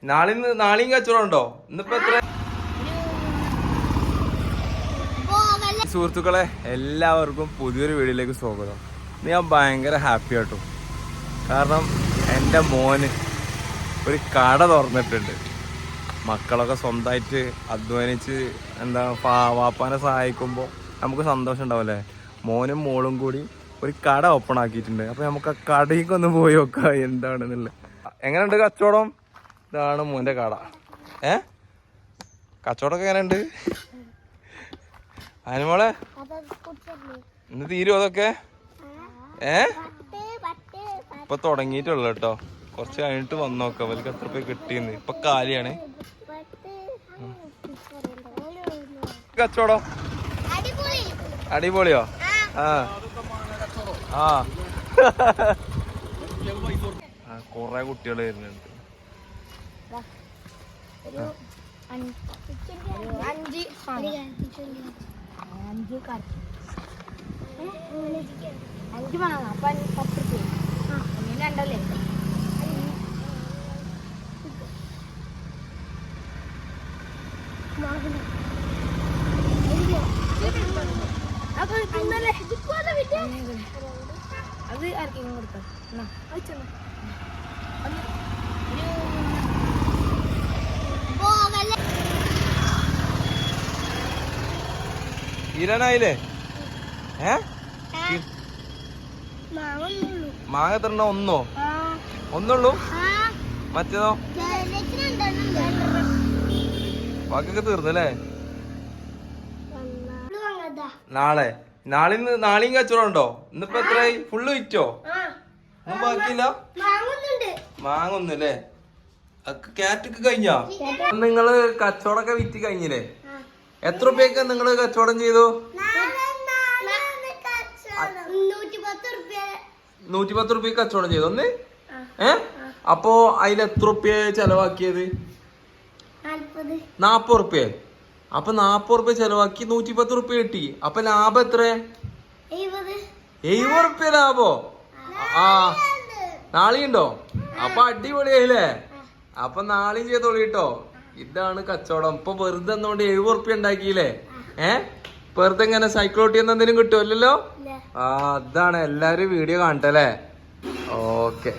നാളെയും കച്ചവടം ഉണ്ടോ? ഇന്നിപ്പോ എത്ര? സുഹൃത്തുക്കളെ, എല്ലാവർക്കും പുതിയൊരു വീഡിയോയിലേക്ക് സ്വാഗതം. ഞാൻ ഭയങ്കര ഹാപ്പി ആട്ടോ. കാരണം എൻ്റെ മോന് ഒരു കട തുറന്നിട്ടുണ്ട്. മക്കളൊക്കെ സ്വന്തമായിട്ട് അധ്വാനിച്ച് വാപ്പാനെ സഹായിക്കുമ്പോൾ നമുക്ക് സന്തോഷം ഉണ്ടാവില്ലേ? മോനും മോളും കൂടി ഒരു കട ഓപ്പൺ ആക്കിയിട്ടുണ്ട്. അപ്പോൾ നമുക്ക് ആ കടയിലേക്ക് ഒന്ന് പോയി നോക്കാം എന്താണെന്നുള്ളത്. എങ്ങനെയുണ്ട് കച്ചവടം? ഇതാണ് മോൻ്റെ കട. കച്ചവടമൊക്കെ എങ്ങനെയുണ്ട് അനുമോളെ? ഇന്ന് തീരും അതൊക്കെ? ഇപ്പൊ തുടങ്ങിയിട്ടുള്ളു കേട്ടോ. കുറച്ച് കഴിഞ്ഞിട്ട് വന്നു നോക്കാം അവർക്ക് എത്ര രൂപ കിട്ടിയെന്ന്. ഇപ്പൊ കാലിയാണ് കച്ചവടം. അടിപൊളിയോ? ആ കൊറേ കുട്ടികൾ വരുന്നുണ്ട്. അഞ്ച് വാങ്ങാം. അപ്പൊ 10 രൂപ രണ്ടല്ലേ? അത് ആർക്കെങ്കിലും കൊടുക്കാം. തീരാനായില്ലേ? മാങ്ങ എത്ര? ഒന്നോ? ഒന്നുള്ളൂ? മറ്റേതോ? ബാക്കിയൊക്കെ തീർന്നല്ലേ? നാളെയും കച്ചവടം ഉണ്ടോ? ഇന്നിപ്പോ എത്രയായി? ഫുള്ള് വിറ്റോ? ഒന്നും ബാക്കിയില്ല? മാങ്ങൊന്നല്ലേ? ക്യാറ്റൊക്കെ കഴിഞ്ഞോ? നിങ്ങള് കച്ചവടമൊക്കെ വിറ്റ് കഴിഞ്ഞില്ലേ? എത്ര രൂപയൊക്കെ നിങ്ങള് കച്ചവടം ചെയ്തു? 110 രൂപ കച്ചവടം ചെയ്തു ഒന്ന്. അപ്പൊ അതിൽ എത്ര രൂപ ചെലവാക്കിയത്? 40 രൂപ. അപ്പൊ 40 രൂപ ചെലവാക്കി 110 രൂപ കിട്ടി. അപ്പൊ ലാഭം എത്ര? 70 രൂപ ലാഭോ? ആ, നാളെയുണ്ടോ? അപ്പൊ അടിപൊളിയായില്ലേ? അപ്പൊ നാളെയും ചെയ്തോളി കേട്ടോ. ഇതാണ് കച്ചവടം. ഇപ്പൊ വെറുതെ എന്നോണ്ട് 70 രൂപ ഉണ്ടാക്കിയില്ലേ? വെറുതെ ഇങ്ങനെ സൈക്കിളോട്ടി എന്തെങ്കിലും കിട്ടുമല്ലോ? ആ, അതാണ്. എല്ലാരും വീഡിയോ കാണട്ടെ അല്ലേ? ഓക്കെ.